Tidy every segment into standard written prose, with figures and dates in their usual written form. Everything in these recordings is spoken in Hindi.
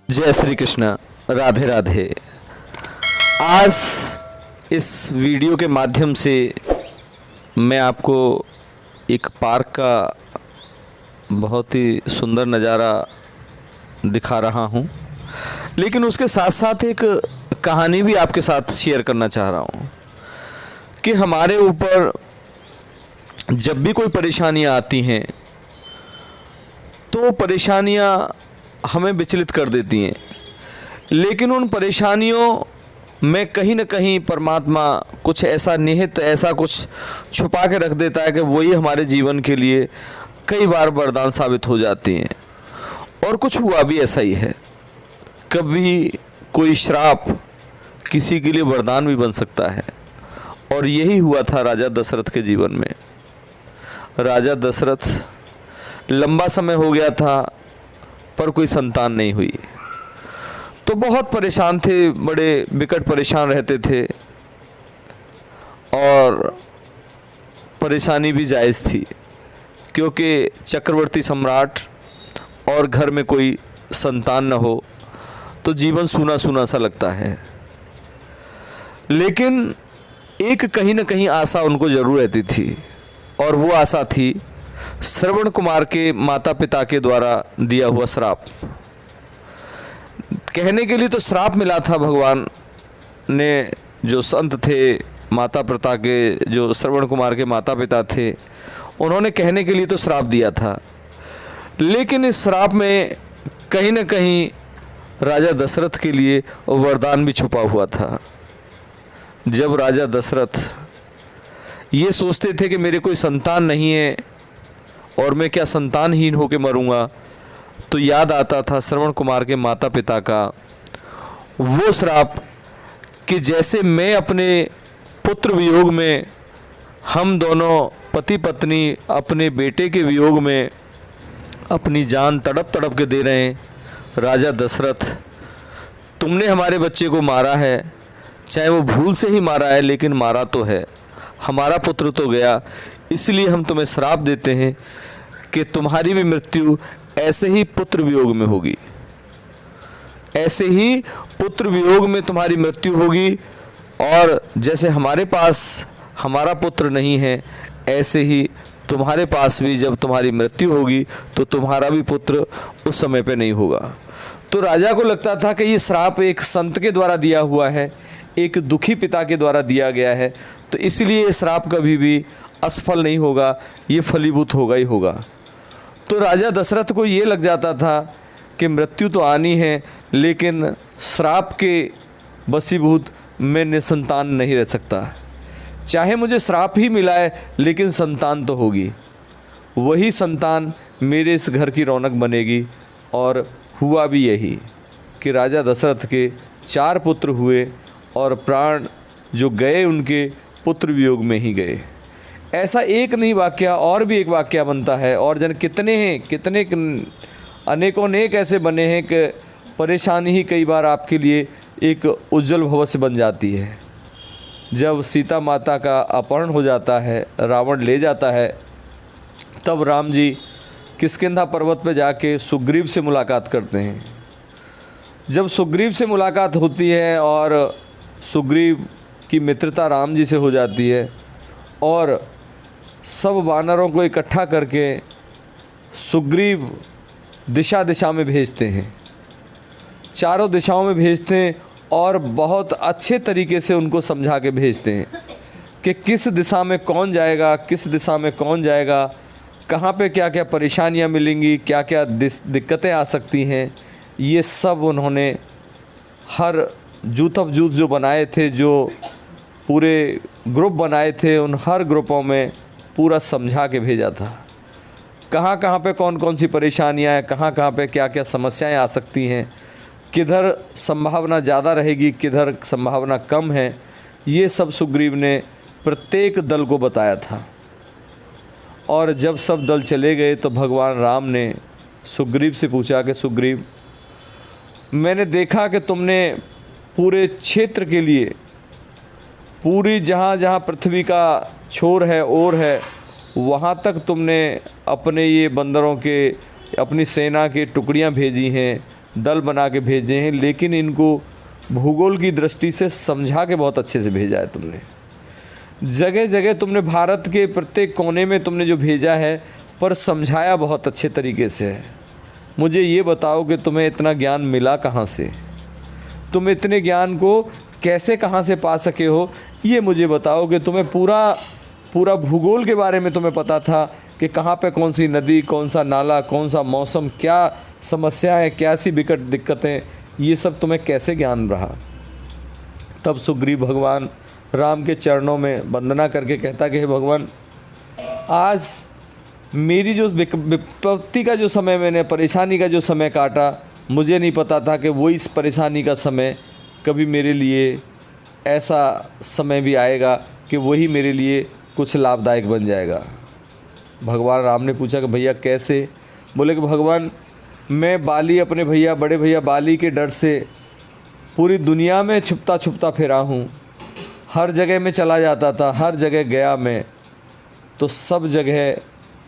जय श्री कृष्ण। राधे राधे। आज इस वीडियो के माध्यम से मैं आपको एक पार्क का बहुत ही सुंदर नज़ारा दिखा रहा हूँ, लेकिन उसके साथ साथ एक कहानी भी आपके साथ शेयर करना चाह रहा हूँ कि हमारे ऊपर जब भी कोई परेशानियाँ आती हैं तो परेशानियाँ हमें विचलित कर देती हैं, लेकिन उन परेशानियों में कहीं न कहीं परमात्मा कुछ ऐसा निहित, ऐसा कुछ छुपा के रख देता है कि वही हमारे जीवन के लिए कई बार वरदान साबित हो जाती हैं। और कुछ हुआ भी ऐसा ही है। कभी कोई श्राप किसी के लिए वरदान भी बन सकता है, और यही हुआ था राजा दशरथ के जीवन में। राजा दशरथ लंबा समय हो गया था पर कोई संतान नहीं हुई, तो बहुत परेशान थे, बड़े विकट परेशान रहते थे, और परेशानी भी जायज़ थी क्योंकि चक्रवर्ती सम्राट और घर में कोई संतान न हो तो जीवन सूना सूना सा लगता है। लेकिन एक कहीं न कहीं आशा उनको ज़रूर रहती थी, और वो आशा थी श्रवण कुमार के माता पिता के द्वारा दिया हुआ श्राप। कहने के लिए तो श्राप मिला था, भगवान ने, जो संत थे माता पिता के, जो श्रवण कुमार के माता पिता थे, उन्होंने कहने के लिए तो श्राप दिया था, लेकिन इस श्राप में कहीं न कहीं राजा दशरथ के लिए वरदान भी छुपा हुआ था। जब राजा दशरथ ये सोचते थे कि मेरे कोई संतान नहीं है और मैं क्या संतानहीन होकर मरूंगा, तो याद आता था श्रवण कुमार के माता पिता का वो श्राप कि जैसे मैं अपने पुत्र वियोग में, हम दोनों पति पत्नी अपने बेटे के वियोग में अपनी जान तड़प तड़प के दे रहे हैं। राजा दशरथ, तुमने हमारे बच्चे को मारा है, चाहे वो भूल से ही मारा है, लेकिन मारा तो है, हमारा पुत्र तो गया, इसलिए हम तुम्हें श्राप देते हैं कि तुम्हारी भी मृत्यु ऐसे ही पुत्र वियोग में होगी, ऐसे ही पुत्र वियोग में तुम्हारी मृत्यु होगी, और जैसे हमारे पास हमारा पुत्र नहीं है, ऐसे ही तुम्हारे पास भी जब तुम्हारी मृत्यु होगी तो तुम्हारा भी पुत्र उस समय पे नहीं होगा। तो राजा को लगता था कि ये श्राप एक संत के द्वारा दिया हुआ है, एक दुखी पिता के द्वारा दिया गया है, तो इसलिए ये श्राप कभी भी असफल नहीं होगा, ये फलीभूत होगा ही होगा। तो राजा दशरथ को ये लग जाता था कि मृत्यु तो आनी है, लेकिन श्राप के वशीभूत मैं निसंतान नहीं रह सकता, चाहे मुझे श्राप ही मिला है लेकिन संतान तो होगी, वही संतान मेरे इस घर की रौनक बनेगी। और हुआ भी यही कि राजा दशरथ के 4 पुत्र हुए, और प्राण जो गए उनके पुत्र वियोग में ही गए। ऐसा एक नहीं वाक्य, और भी एक वाक्य बनता है, और जन कितने हैं, कितने अनेकों अनेक ऐसे बने हैं कि परेशानी ही कई बार आपके लिए एक उज्जवल भविष्य बन जाती है। जब सीता माता का अपहरण हो जाता है, रावण ले जाता है, तब राम जी किष्किंधा पर्वत पर जाके सुग्रीव से मुलाकात करते हैं। जब सुग्रीव से मुलाकात होती है और सुग्रीव की मित्रता राम जी से हो जाती है, और सब वानरों को इकट्ठा करके सुग्रीव दिशा दिशा में भेजते हैं, चारों दिशाओं में भेजते हैं, और बहुत अच्छे तरीके से उनको समझा के भेजते हैं कि किस दिशा में कौन जाएगा, किस दिशा में कौन जाएगा, कहाँ पे क्या क्या परेशानियाँ मिलेंगी, क्या क्या दिक्कतें आ सकती हैं। ये सब उन्होंने हर जूथ जो बनाए थे, जो पूरे ग्रुप बनाए थे, उन हर ग्रुपों में पूरा समझा के भेजा था, कहाँ कहाँ पे कौन कौन सी परेशानियाँ हैं, कहाँ कहाँ पे क्या क्या समस्याएं आ सकती हैं, किधर संभावना ज़्यादा रहेगी, किधर संभावना कम है। ये सब सुग्रीव ने प्रत्येक दल को बताया था। और जब सब दल चले गए तो भगवान राम ने सुग्रीव से पूछा कि सुग्रीव, मैंने देखा कि तुमने पूरे क्षेत्र के लिए, पूरी जहाँ जहाँ पृथ्वी का छोर है, ओर है, वहाँ तक तुमने अपने ये बंदरों के, अपनी सेना की टुकड़ियाँ भेजी हैं, दल बना के भेजे हैं, लेकिन इनको भूगोल की दृष्टि से समझा के बहुत अच्छे से भेजा है तुमने। जगह जगह तुमने भारत के प्रत्येक कोने में तुमने जो भेजा है, पर समझाया बहुत अच्छे तरीके से है। मुझे ये बताओ कि तुम्हें इतना ज्ञान मिला कहाँ से, तुम इतने ज्ञान को कैसे कहाँ से पा सके हो, ये मुझे बताओ कि तुम्हें पूरा भूगोल के बारे में तुम्हें पता था कि कहाँ पे कौन सी नदी, कौन सा नाला, कौन सा मौसम, क्या समस्याएं, क्या सी विकट दिक्कतें, ये सब तुम्हें कैसे ज्ञान रहा। तब सुग्रीव भगवान राम के चरणों में वंदना करके कहता कि हे भगवान, आज मेरी जो विपत्ति का जो समय, मैंने परेशानी का जो समय काटा, मुझे नहीं पता था कि वो इस परेशानी का समय कभी मेरे लिए ऐसा समय भी आएगा कि वही मेरे लिए कुछ लाभदायक बन जाएगा। भगवान राम ने पूछा कि भैया कैसे? बोले कि भगवान, मैं बाली, अपने भैया, बड़े भैया बाली के डर से पूरी दुनिया में छुपता छुपता फिरा हूँ। हर जगह में चला जाता था, हर जगह गया मैं, तो सब जगह,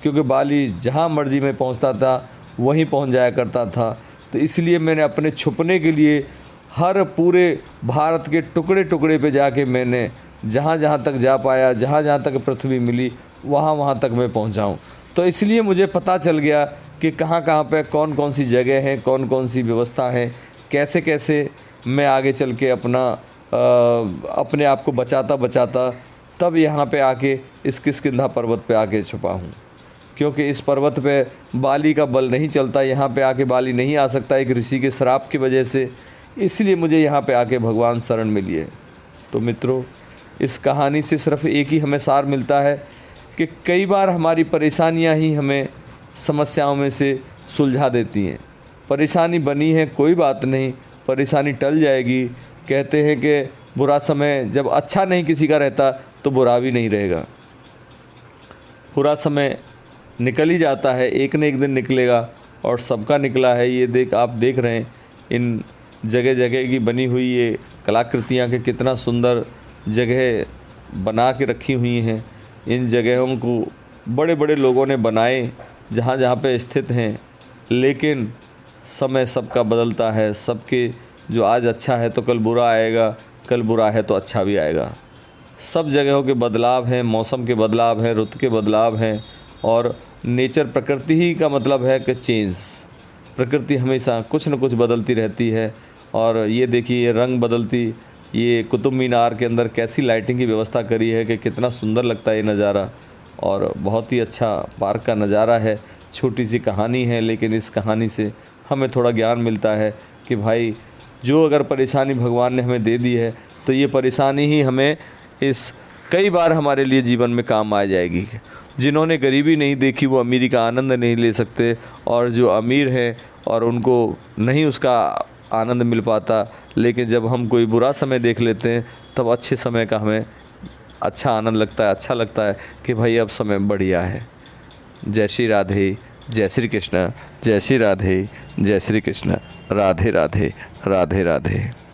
क्योंकि बाली जहाँ मर्जी में पहुँचता था वहीं पहुँच जाया करता था, तो इसलिए मैंने अपने छुपने के लिए हर पूरे भारत के टुकड़े टुकड़े पे जाके मैंने जहाँ जहाँ तक जा पाया, जहाँ जहाँ तक पृथ्वी मिली, वहाँ वहाँ तक मैं पहुँचाऊँ। तो इसलिए मुझे पता चल गया कि कहाँ कहाँ पे कौन कौन सी जगह है, कौन कौन सी व्यवस्था है, कैसे कैसे मैं आगे चल के अपने आप को बचाता बचाता तब यहाँ पे आके इस किष्किंधा पर्वत पे आके छुपा हूँ। क्योंकि इस पर्वत पे बाली का बल नहीं चलता, यहाँ पे आके बाली नहीं आ सकता एक ऋषि के श्राप की वजह से, इसलिए मुझे यहाँ पे आके भगवान शरण मिली है। तो मित्रों, इस कहानी से सिर्फ एक ही हमें सार मिलता है कि कई बार हमारी परेशानियाँ ही हमें समस्याओं में से सुलझा देती हैं। परेशानी बनी है, कोई बात नहीं, परेशानी टल जाएगी। कहते हैं कि बुरा समय जब अच्छा नहीं किसी का रहता तो बुरा भी नहीं रहेगा। बुरा समय निकल ही जाता है, एक न एक दिन निकलेगा, और सबका निकला है। ये आप देख रहे हैं इन जगह जगह की बनी हुई ये कलाकृतियाँ के कितना सुंदर जगह बना के रखी हुई हैं। इन जगहों को बड़े बड़े लोगों ने बनाए जहाँ जहाँ पे स्थित हैं, लेकिन समय सबका बदलता है। सबके जो आज अच्छा है तो कल बुरा आएगा, कल बुरा है तो अच्छा भी आएगा। सब जगहों के बदलाव हैं, मौसम के बदलाव हैं, ऋतु के बदलाव हैं, और नेचर, प्रकृति ही का मतलब है कि चेंज। प्रकृति हमेशा कुछ न कुछ बदलती रहती है। और ये देखिए, ये रंग बदलती, ये कुतुब मीनार के अंदर कैसी लाइटिंग की व्यवस्था करी है कि कितना सुंदर लगता है ये नज़ारा, और बहुत ही अच्छा पार्क का नज़ारा है। छोटी सी कहानी है, लेकिन इस कहानी से हमें थोड़ा ज्ञान मिलता है कि भाई, जो अगर परेशानी भगवान ने हमें दे दी है तो ये परेशानी ही हमें कई बार हमारे लिए जीवन में काम आ जाएगी। जिन्होंने गरीबी नहीं देखी वो अमीरी का आनंद नहीं ले सकते, और जो अमीर हैं और उनको नहीं उसका आनंद मिल पाता। लेकिन जब हम कोई बुरा समय देख लेते हैं तब अच्छे समय का हमें अच्छा आनंद लगता है, अच्छा लगता है कि भाई अब समय बढ़िया है। जय श्री राधे, जय श्री कृष्ण, जय श्री राधे, जय श्री कृष्ण, राधे राधे, राधे राधे।